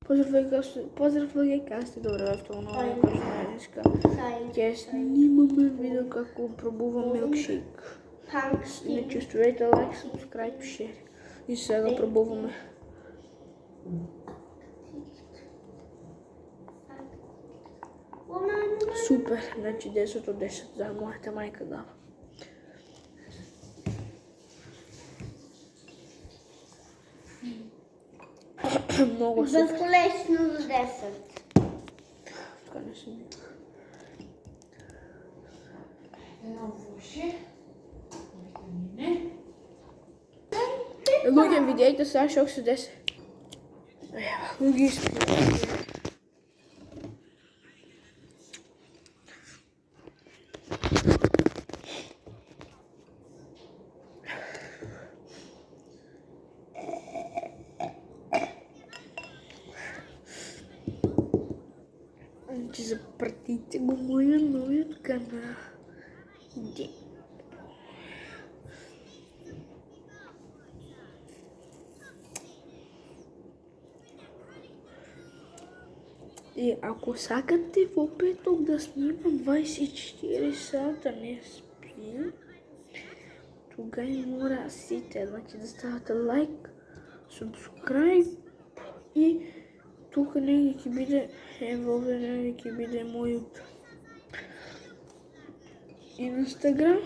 Поздрав лъгекасти, добре в това новия кошмаришка. Тя снимаме видео како пробувам милкшейк. Не чувствайте лайк, subscribe, share. И сега пробуваме. Супер, значи 10 от 10 за моята майка дава. Много супер. Безколечно за 10. Така не си. Едно вуши. Не. Луѓе, видејте сега што се деси. Луѓе искри. Че запратите го моя новият канал. И ако сакате во петок да снимам 24 сата не спим, тогава мора сите, значи да ставате лайк, subscribe и тук негде ќе биде, ево овде негде ќе биде мојот Инстаграм,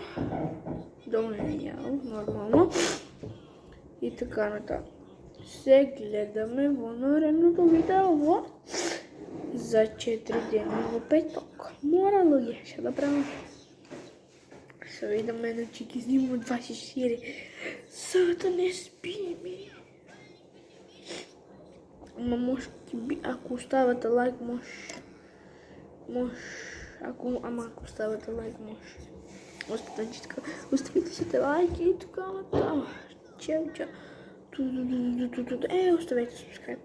долен јао, нормално, и така натаму. Се гледаме во наредното видео во за 4 дена во петок. Мора луѓе, што да правам? Се видиме, значи ќе снимаме 24 сата не спиме. Ама може, ако оставате лайк, ако оставате лайк, може. Оставите си лайки и така натам. Чао. Оставете subscribe.